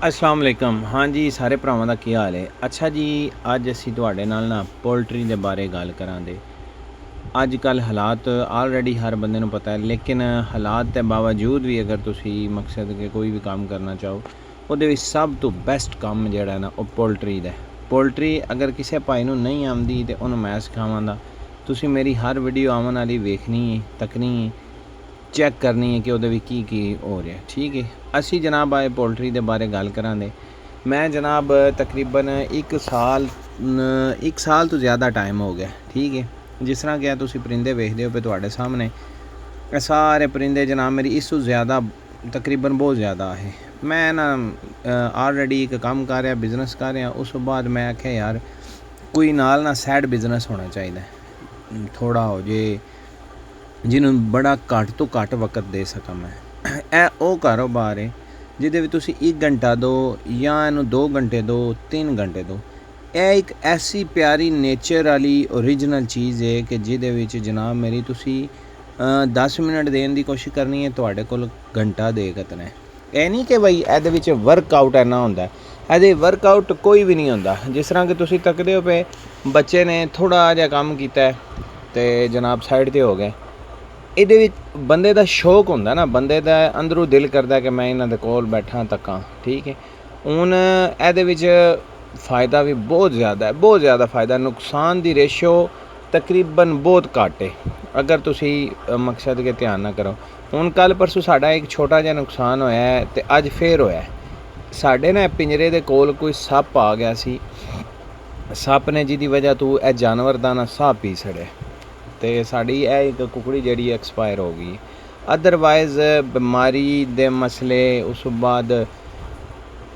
अस्सलाम वालेकुम। हाँ जी, सारे भरावां दा की हाल है। अच्छा जी, अज असी तुहाडे नाल ना पोल्ट्री दे बारे गल करांगे। अजकल हालात ऑलरेडी हर बंदे नूं पता है, लेकिन हालात के बावजूद भी अगर तुसी मकसद के कोई भी काम करना चाहो, उहदे विच सब तो बेस्ट काम जिहड़ा है ना वो पोल्ट्री दा है। पोल्ट्री अगर किसी भाई नूं नहीं आंदी तो उहनूं मैं सिखावांगा। तुसी मेरी हर वीडियो आवन वाली वेखनी है, तकनी है, चैक करनी है कि उहदे विच की हो रहा है। ठीक है, असी जनाब आए पोल्ट्री के बारे गल करांगे। मैं जनाब तकरीबन एक साल तो ज़्यादा टाइम हो गया। ठीक है, जिस तरह कि तुसी परिंदे वेखदे हो पे तुहाडे सामने सारे परिंदे जनाब मेरी इस तो ज़्यादा तकरीबन बहुत ज़्यादा है। मैं ना ऑलरेडी एक काम कर रहा, बिजनेस कर रहा। उस बाद मैं आख्या यार कोई नाल ना सैड बिजनेस होना चाहिए, थोड़ा हो जे जिन्होंने बड़ा घट तो घट वक्त दे सका। मैं वो कारोबार है जिहदे विच तुसी 1 घंटा दो या इनू 2 घंटे दो, 3 घंटे दो। यह एक ऐसी प्यारी नेचर वाली ओरिजिनल चीज़ है कि जिहदे विच जनाब मेरी तुसी 10 मिनट देने की कोशिश करनी है, तुहाडे कोल घंटा दे कतना है। यह नहीं कि बई इहदे विच वर्कआउट इन्ना हुंदा है, इहदे वर्कआउट कोई भी नहीं हुंदा। जिस तरह कि तुसी तकदे हो पे बच्चे ने थोड़ा जिहा काम कीता ते जनाब साइड ते हो गए। ਇਹਦੇ ਵਿੱਚ ਬੰਦੇ ਦਾ ਸ਼ੌਕ ਹੁੰਦਾ ਨਾ, ਬੰਦੇ ਦਾ ਅੰਦਰੋਂ ਦਿਲ ਕਰਦਾ ਕਿ ਮੈਂ ਇਹਨਾਂ ਦੇ ਕੋਲ ਬੈਠਾਂ ਤੱਕਾਂ। ਠੀਕ ਹੈ, ਹੁਣ ਇਹਦੇ ਵਿੱਚ फ़ायदा भी बहुत ज़्यादा है, बहुत ज़्यादा फ़ायदा। नुकसान की रेशो तकरीबन बहुत घट है अगर तुसी मकसद के ध्यान ना करो। हुण कल परसों साडा एक छोटा जिहा नुकसान होया है ते अज फिर होया है। साडे ना पिंजरे दे कोल कोई सप आ गया सी। सप ने जिहदी वजह तो यह जानवर दा ना साह पी छड़िया ते साड़ी एक कुकड़ी जिहड़ी एक्सपायर हो गई। अदरवाइज़ बीमारी दे मसले उस बाद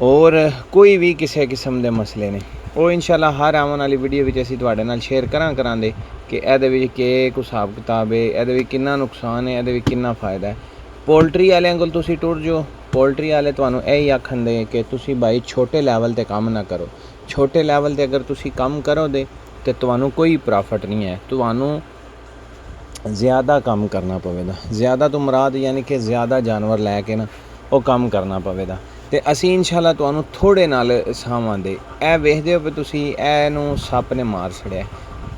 और कोई भी किसी किस्म के मसले ने वो इंशाल्लाह हर आने वाली वीडियो में असीं तुहाडे नाल शेयर करांगे कि इहदे विच के हिसाब किताब है, इहदे विच कितना नुकसान है, इहदे विच कितना फ़ायदा है। पोल्ट्री वालियां कोल तुसीं टुर जाओ, पोल्ट्री वाले तुहानूं यही आखणगे कि तुसीं भाई छोटे लैवल ते काम ना करो। छोटे लैवल ते अगर तुसीं काम करोगे तो तुहानूं कोई प्रॉफिट नहीं है, तुहानूं ज़्यादा काम करना पवेगा। ज़्यादा तो मुराद यानी कि ज़्यादा जानवर लैके ना वो काम करना पवेगा। तो असी इंशाल्लाह तुहानूं थोड़े नाल सावांगे। ए वेखदे हो कि तुसी एनूं सप ने मार छड़िया।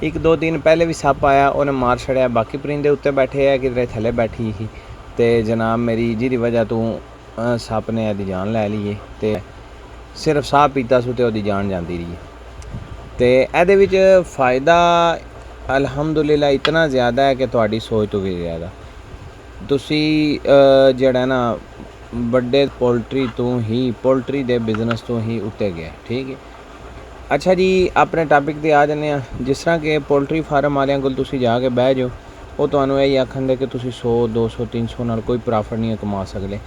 1-2 दिन पहले भी सप आया, उन्हें मार छड़िया। बाकी परिंदे उत्ते बैठे है, किधरे थले बैठी ही ते जनाब मेरी जिहदी वजह तो सप ने एदी जान लै ली है ते सिर्फ साह पीता सू ते ओदी जान जाती रही है। ते एहदे विच फ़ायदा अल्हम्दुलिल्लाह इतना ज़्यादा है कि तुहाडी सोच तो भी ज़्यादा। तुसी जिहड़ा ना बड़े पोल्ट्री दे बिजनेस तो ही उत्ते गए। ठीक है, अच्छा जी अपने टॉपिक ते आ जाने। जिस तरह के पोल्ट्री फार्म वालियां कोल तुसी जाके बह जाओ, वो तुहानूं यही आखणगे कि तुसी 100, 200, 300 नाल कोई प्रॉफिट नहीं कमा सकदे,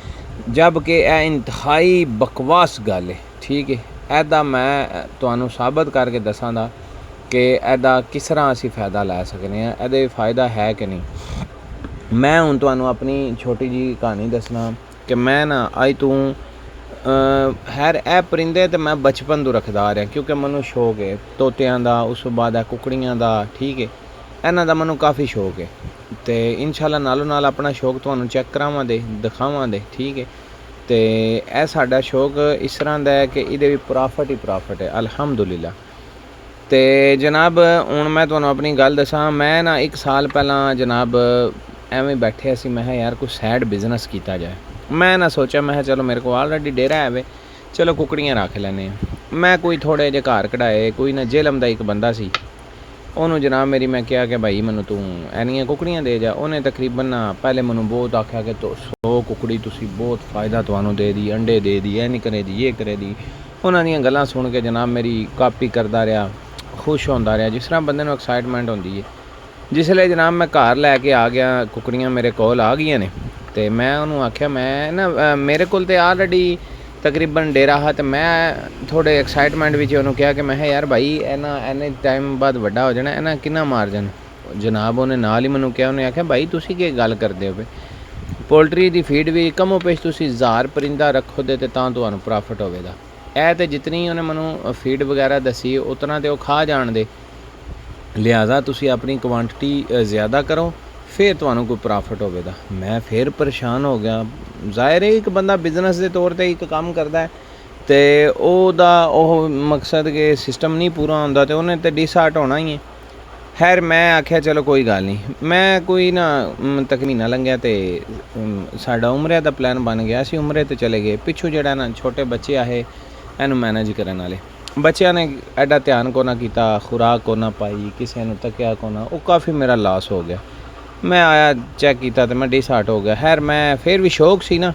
जबकि यह इंतहाई बकवास गल है। ठीक है, ऐदा मैं तुहानूं साबित करके दसांगा कि ऐदा किस तरह असी फ़ायदा लै सकने हैं, ऐदे फ़ायदा है कि नहीं। मैं हुण तुहानूं अपनी छोटी जी कहानी दसना कि मैं ना अज तू खैर ए परिंदे तो मैं बचपन तो रखदा आ रहा, क्योंकि मैनूं शौक है तोतियां दा, उस बाद कुकड़ियां दा। ठीक है, इन्हां दा मैनूं काफ़ी शौक है तो इंशाल्लाह नालों नाल अपना शौक तुहानूं चैक करावांगे, दिखावांगे। ठीक है, तो यह साडा शौक इस तरह का है कि इहदे विच प्रॉफिट ही प्रॉफिट है अल्हम्दुलिल्लाह। तो जनाब हुण मैं तुहानूं अपनी गल दसां। मैं ना 1 साल पहला जनाब एवें बैठे सी, मैं यार कोई सैड बिजनेस किया जाए। मैं ना सोचा, मैं चलो मेरे को ऑलरेडी डेरा है वे, चलो कुकड़ियाँ रख लैने। मैं कोई थोड़े जे घर कढ़ाए, कोई ना जेलम का एक बंदा सी, उन्होंने जनाब मेरी मैं कहा कि भाई मैनू तू एनियां कुकड़ियाँ दे जा। उन्हें तकरीबन ना पहले मैनू बहुत आख्या कि 100 कुकड़ी तुसी बहुत फ़ायदा तुहानूं दे दी, अंडे दे दी, ये नहीं करे दी, ये करे दी। उन्हां दीयां गल्लां सुन के जनाब मेरी कापी करदा रहा, खुश होंदा रहा, जिस तरह बंदे नूं एक्साइटमेंट होंदी है। जिसले जनाब मैं घर लैके आ गया, कुकड़ियाँ मेरे कोल आ गई ने, तो मैं उन्होंने आख्या मैं ना मेरे को ऑलरेडी तकरीबन डेरा हा, तो मैं थोड़े एक्साइटमेंट भी उन्होंने कहा कि मैं यार भाई इन्ने टाइम बाद वड्डा हो जाना, इन्ना किन्ना मार्जन। जनाब उन्हें नाल ही मैनूं कहा, उन्हें आख्या भाई तुसी के गल करदे हो, पोल्ट्री की फीड भी कमो पेश तुसी 1000 परिंदा रखो दे तो तुहानूं प्रॉफिट होवेगा। ए तो जितनी उन्हें मैनूं फीड वगैरह दसी उतना तो खा जान दे, लिहाजा तुसी अपनी क्वांटिटी ज़्यादा करो, फिर तुहानूं कोई प्रॉफिट होवेगा। मैं फिर परेशान हो गया। ज़ाहिर है एक बंदा बिजनेस के तौर पर एक काम करता है ਤੇ ਉਹਦਾ ਉਹ ਮਕਸਦ ਕਿ ਸਿਸਟਮ ਨਹੀਂ ਪੂਰਾ ਹੁੰਦਾ ਤੇ ਉਹਨੇ ਤੇ ਡਿਸਹਾਰਟ ਹੋਣਾ ਹੀ ਹੈ। ਖੈਰ ਮੈਂ ਆਖਿਆ ਚਲੋ ਕੋਈ ਗੱਲ ਨਹੀਂ। ਮੈਂ ਕੋਈ ਨਾ ਤੱਕ ਮਹੀਨਾ ਲੰਘਿਆ ਤੇ ਸਾਡਾ ਉਮਰੇ ਦਾ ਪਲਾਨ ਬਣ ਗਿਆ। ਅਸੀਂ ਉਮਰੇ ਤੇ ਚਲੇ ਗਏ। ਪਿੱਛੋਂ ਜਿਹੜਾ ਨਾ ਛੋਟੇ ਬੱਚੇ ਆਏ ਇਹਨੂੰ ਮੈਨੇਜ ਕਰਨ ਵਾਲੇ, ਬੱਚਿਆਂ ਨੇ ਐਡਾ ਧਿਆਨ ਕੋ ਨਾ ਕੀਤਾ, ਖੁਰਾਕ ਕੋ ਨਾ ਪਾਈ, ਕਿਸੇ ਨੂੰ ਤੱਕਿਆ ਕੋ ਨਾ, ਉਹ ਕਾਫੀ ਮੇਰਾ ਲਾਸ ਹੋ ਗਿਆ। ਮੈਂ ਆਇਆ ਚੈੱਕ ਕੀਤਾ ਤੇ ਮੈਂ ਡਿਸਹਾਰਟ ਹੋ ਗਿਆ। ਖੈਰ ਮੈਂ ਫਿਰ ਵੀ ਸ਼ੌਕ ਸੀ ਨਾ,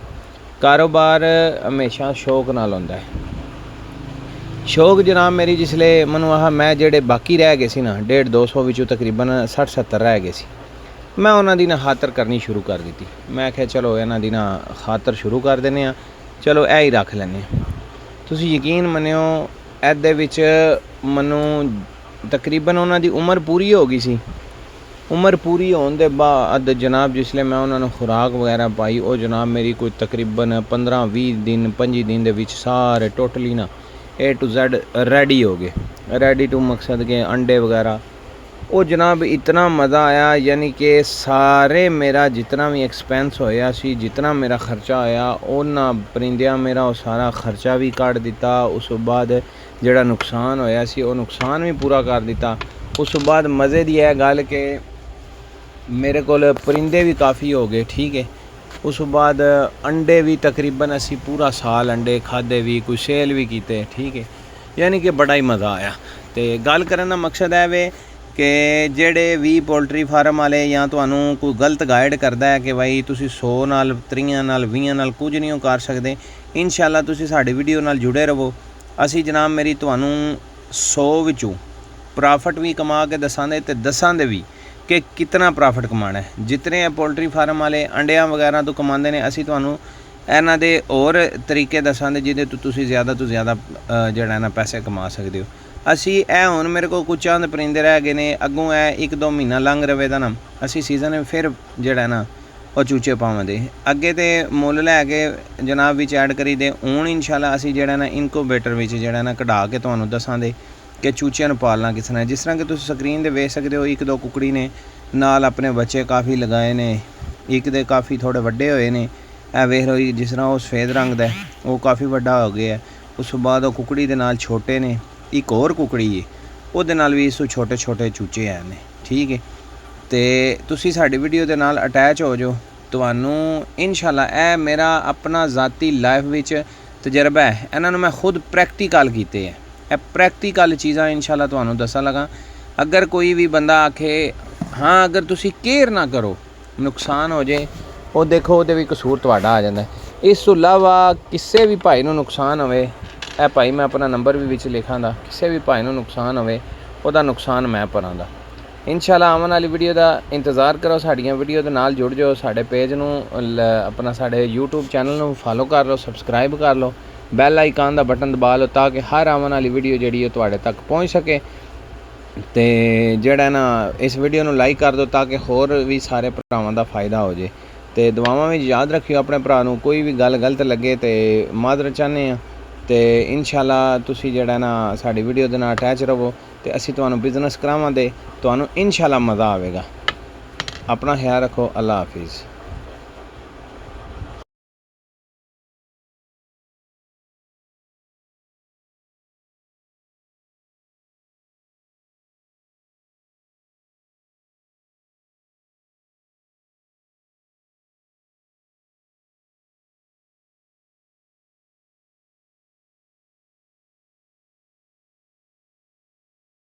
ਕਾਰੋਬਾਰ ਹਮੇਸ਼ਾ ਸ਼ੌਕ ਨਾਲ ਹੁੰਦਾ ਹੈ। ਸ਼ੌਕ ਜਨਾਬ ਮੇਰੀ ਜਿਸਲੇ ਮੈਨੂੰ ਮੈਂ ਜਿਹੜੇ ਬਾਕੀ ਰਹਿ ਗਏ ਸੀ ਨਾ 150-200 ਵਿੱਚੋਂ ਤਕਰੀਬਨ 60-70 ਰਹਿ ਗਏ ਸੀ, ਮੈਂ ਉਹਨਾਂ ਦੀ ਨਾ ਖਾਤਰ ਕਰਨੀ ਸ਼ੁਰੂ ਕਰ ਦਿੱਤੀ। ਮੈਂ ਆਖਿਆ ਚਲੋ ਇਹਨਾਂ ਦੀ ਨਾ ਖਾਤਰ ਸ਼ੁਰੂ ਕਰ ਦਿੰਦੇ ਹਾਂ, ਚਲੋ ਇਹ ਹੀ ਰੱਖ ਲੈਂਦੇ ਹਾਂ। ਤੁਸੀਂ ਯਕੀਨ ਮੰਨਿਓ ਇਹਦੇ ਵਿੱਚ ਮੈਨੂੰ ਤਕਰੀਬਨ ਉਹਨਾਂ ਦੀ ਉਮਰ ਪੂਰੀ ਹੋ ਗਈ ਸੀ। ਉਮਰ ਪੂਰੀ ਹੋਣ ਦੇ ਬਾਅਦ ਜਨਾਬ ਜਿਸਲੇ ਮੈਂ ਉਹਨਾਂ ਨੂੰ ਖੁਰਾਕ ਵਗੈਰਾ ਪਾਈ, ਉਹ ਜਨਾਬ ਮੇਰੀ ਕੋਈ ਤਕਰੀਬਨ 15-20 ਦਿਨ 25 ਦਿਨ ਦੇ ਵਿੱਚ ਸਾਰੇ ਟੋਟਲੀ ਨਾ A to Z ਰੈਡੀ ਹੋ ਗਏ। ਰੈਡੀ ਟੂ ਮਕਸਦ ਕੇ ਅੰਡੇ ਵਗੈਰਾ, ਉਹ ਜਨਾਬ ਇਤਨਾ ਮਜ਼ਾ ਆਇਆ। ਯਾਨੀ ਕਿ ਸਾਰੇ ਮੇਰਾ ਜਿਤਨਾ ਵੀ ਐਕਸਪੈਂਸ ਹੋਇਆ ਸੀ, ਜਿਤਨਾ ਮੇਰਾ ਖਰਚਾ ਹੋਇਆ, ਉਹਨਾਂ ਪਰਿੰਦਿਆਂ ਮੇਰਾ ਉਹ ਸਾਰਾ ਖਰਚਾ ਵੀ ਕੱਢ ਦਿੱਤਾ। ਉਸ ਤੋਂ ਬਾਅਦ ਜਿਹੜਾ ਨੁਕਸਾਨ ਹੋਇਆ ਸੀ ਉਹ ਨੁਕਸਾਨ ਵੀ ਪੂਰਾ ਕਰ ਦਿੱਤਾ। ਉਸ ਤੋਂ ਬਾਅਦ ਮਜ਼ੇ ਦੀ ਇਹ ਗੱਲ ਕਿ ਮੇਰੇ ਕੋਲ ਪਰਿੰਦੇ ਵੀ ਕਾफ़ी ਹੋ ਗਏ, ਠੀਕ ਹੈ। ਉਸ ਤੋਂ ਬਾਅਦ ਅੰਡੇ ਵੀ ਤਕਰੀਬਨ ਅਸੀਂ ਪੂਰਾ ਸਾਲ ਅੰਡੇ ਖਾਧੇ ਵੀ, ਕੋਈ ਸੇਲ ਵੀ ਕੀਤੇ, ਠੀਕ ਹੈ। ਯਾਨੀ ਕਿ ਬੜਾ ਹੀ ਮਜ਼ਾ ਆਇਆ। ਤੇ ਗੱਲ ਕਰਨ ਦਾ ਮਕਸਦ ਹੈ ਵੇ ਕਿ ਜਿਹੜੇ ਵੀ ਪੋਲਟਰੀ ਫਾਰਮ ਵਾਲੇ ਜਾਂ ਤੁਹਾਨੂੰ ਕੋਈ ਗਲਤ ਗਾਈਡ ਕਰਦਾ ਹੈ ਕਿ ਬਾਈ ਤੁਸੀਂ 100 ਨਾਲ 30 ਨਾਲ 20 ਨਾਲ ਕੁਝ ਨਹੀਂ ਕਰ ਸਕਦੇ, ਇਨਸ਼ਾਅੱਲਾ ਤੁਸੀਂ ਸਾਡੀ ਵੀਡੀਓ ਨਾਲ ਜੁੜੇ ਰਹੋ। ਅਸੀਂ ਜਨਾਬ ਮੇਰੀ ਤੁਹਾਨੂੰ 100 ਵਿੱਚੋਂ ਪ੍ਰੋਫਿਟ ਵੀ ਕਮਾ ਕੇ ਦੱਸਾਂਗੇ ਤੇ ਦੱਸਾਂਗੇ ਵੀ ਕਿ ਕਿਤਨਾ ਪ੍ਰੋਫਿਟ ਕਮਾਉਣਾ ਹੈ। ਜਿਤਨੇ ਪੋਲਟਰੀ ਫਾਰਮ ਵਾਲੇ ਅੰਡਿਆਂ ਵਗੈਰਾ ਤੋਂ ਕਮਾਉਂਦੇ ਨੇ, ਅਸੀਂ ਤੁਹਾਨੂੰ ਇਹਨਾਂ ਦੇ ਹੋਰ ਤਰੀਕੇ ਦੱਸਾਂਗੇ ਜਿਹਦੇ ਤੋਂ ਤੁਸੀਂ ਜ਼ਿਆਦਾ ਤੋਂ ਜ਼ਿਆਦਾ ਜਿਹੜਾ ਨਾ ਪੈਸੇ ਕਮਾ ਸਕਦੇ ਹੋ। ਅਸੀਂ ਇਹ ਹੁਣ ਮੇਰੇ ਕੋਲ ਕੁਝ ਚੰਦ ਪਰਿੰਦੇ ਰਹਿ ਗਏ ਨੇ, ਅੱਗੋਂ ਇਹ 1-2 ਮਹੀਨਾ ਲੰਘ ਰਵੇ ਦਾ ਨਾ ਅਸੀਂ ਸੀਜ਼ਨ ਫਿਰ ਜਿਹੜਾ ਨਾ ਉਹ ਚੂਚੇ ਪਾਵਾਂਗੇ। ਅੱਗੇ ਤੇ ਮੁੱਲ ਲੈ ਕੇ ਜਨਾਬ ਵਿੱਚ ਐਡ ਕਰੀ ਦੇ। ਹੁਣ ਇਨਸ਼ਾਅੱਲਾ ਅਸੀਂ ਜਿਹੜਾ ਨਾ ਇਨਕੂਬੇਟਰ ਵਿੱਚ ਜਿਹੜਾ ਨਾ ਕਢਾ ਕੇ ਤੁਹਾਨੂੰ ਦੱਸਾਂਗੇ ਕਿ ਚੂਚਿਆਂ ਨੂੰ ਪਾਲਣਾ ਕਿਸ ਤਰ੍ਹਾਂ। ਜਿਸ ਤਰ੍ਹਾਂ ਕਿ ਤੁਸੀਂ ਸਕਰੀਨ 'ਤੇ ਵੇਖ ਸਕਦੇ ਹੋ, 1-2 ਕੁਕੜੀ ਨੇ ਨਾਲ ਆਪਣੇ ਬੱਚੇ ਕਾਫੀ ਲਗਾਏ ਨੇ, ਇੱਕ ਦੇ ਕਾਫੀ ਥੋੜ੍ਹੇ ਵੱਡੇ ਹੋਏ ਨੇ। ਇਹ ਵੇਖ ਲਓ ਜਿਸ ਤਰ੍ਹਾਂ ਉਹ ਸਫੇਦ ਰੰਗ ਦਾ ਉਹ ਕਾਫੀ ਵੱਡਾ ਹੋ ਗਿਆ। ਉਸ ਤੋਂ ਬਾਅਦ ਉਹ ਕੁਕੜੀ ਦੇ ਨਾਲ ਛੋਟੇ ਨੇ, ਇੱਕ ਹੋਰ ਕੁਕੜੀ ਹੈ ਉਹਦੇ ਨਾਲ ਵੀ ਇਸ ਤੋਂ ਛੋਟੇ ਚੂਚੇ ਆਏ ਨੇ, ਠੀਕ ਹੈ। ਤੇ ਤੁਸੀਂ ਸਾਡੀ ਵੀਡੀਓ ਦੇ ਨਾਲ ਅਟੈਚ ਹੋ ਜਾਓ। ਤੁਹਾਨੂੰ ਇਨਸ਼ਾਅੱਲਾ ਇਹ ਮੇਰਾ ਆਪਣਾ ਜ਼ਾਤੀ ਲਾਈਫ ਵਿੱਚ ਤਜਰਬਾ ਹੈ, ਇਹਨਾਂ ਨੂੰ ਮੈਂ ਖੁਦ ਪ੍ਰੈਕਟੀਕਲ ਕੀਤੇ ਹੈ। ਇਹ ਪ੍ਰੈਕਟੀਕਲ ਚੀਜ਼ਾਂ ਇਨਸ਼ਾਅੱਲਾ ਤੁਹਾਨੂੰ ਦੱਸਣ ਲੱਗਾ। ਅਗਰ ਕੋਈ ਵੀ ਬੰਦਾ ਆਖੇ ਹਾਂ ਅਗਰ ਤੁਸੀਂ ਕੇਅਰ ਨਾ ਕਰੋ ਨੁਕਸਾਨ ਹੋ ਜੇ, ਉਹ ਦੇਖੋ ਉਹਦੇ ਵੀ ਕਸੂਰ ਤੁਹਾਡਾ ਆ ਜਾਂਦਾ। ਇਸ ਤੋਂ ਇਲਾਵਾ ਕਿਸੇ ਵੀ ਭਾਈ ਨੂੰ ਨੁਕਸਾਨ ਹੋਵੇ, ਇਹ ਭਾਈ ਮੈਂ ਆਪਣਾ ਨੰਬਰ ਵੀ ਵਿੱਚ ਲਿਖਾਂਗਾ, ਕਿਸੇ ਵੀ ਭਾਈ ਨੂੰ ਨੁਕਸਾਨ ਹੋਵੇ ਉਹਦਾ ਨੁਕਸਾਨ ਮੈਂ ਭਰਾਂਗਾ। ਇਨਸ਼ਾਅੱਲਾ ਆਉਣ ਵਾਲੀ ਵੀਡੀਓ ਦਾ ਇੰਤਜ਼ਾਰ ਕਰੋ। ਸਾਡੀਆਂ ਵੀਡੀਓ ਦੇ ਨਾਲ ਜੁੜ ਜਾਓ। ਸਾਡੇ ਪੇਜ ਨੂੰ ਆਪਣਾ ਸਾਡੇ YouTube ਚੈਨਲ ਨੂੰ ਫਾਲੋ ਕਰ ਲਓ, ਸਬਸਕ੍ਰਾਈਬ ਕਰ ਲਓ, ਬੈਲ ਆਈਕਾਨ ਦਾ ਬਟਨ ਦਬਾ ਲਓ ਤਾਂ ਕਿ ਹਰ ਆਉਣ ਵਾਲੀ ਵੀਡੀਓ ਜਿਹੜੀ ਉਹ ਤੁਹਾਡੇ ਤੱਕ ਪਹੁੰਚ ਸਕੇ। ਤੇ ਜਿਹੜਾ ਨਾ ਇਸ ਵੀਡੀਓ ਨੂੰ ਲਾਈਕ ਕਰ ਦਿਓ ਤਾਂ ਕਿ ਹੋਰ ਵੀ ਸਾਰੇ ਭਰਾਵਾਂ ਦਾ ਫਾਇਦਾ ਹੋ ਜੇ। ਤੇ ਦੁਆਵਾਂ ਵਿੱਚ ਯਾਦ ਰੱਖਿਓ ਆਪਣੇ ਭਰਾ ਨੂੰ, ਕੋਈ ਵੀ ਗੱਲ ਗਲਤ ਲੱਗੇ ਤੇ ਮਾਜ਼ਰਤ ਚਾਹੁੰਦੇ ਹਾਂ। ਤੇ ਇਨਸ਼ਾਅੱਲਾ ਤੁਸੀਂ ਜਿਹੜਾ ਨਾ ਸਾਡੀ ਵੀਡੀਓ ਦੇ ਨਾਲ ਅਟੈਚ ਰਹੋ ਤੇ ਅਸੀਂ ਤੁਹਾਨੂੰ ਬਿਜ਼ਨਸ ਕਰਾਵਾਂਗੇ, ਤੁਹਾਨੂੰ ਇਨਸ਼ਾਅੱਲਾ ਮਜ਼ਾ ਆਵੇਗਾ। ਆਪਣਾ ਖਿਆਲ ਰੱਖੋ। ਅੱਲਾ ਹਾਫਿਜ਼।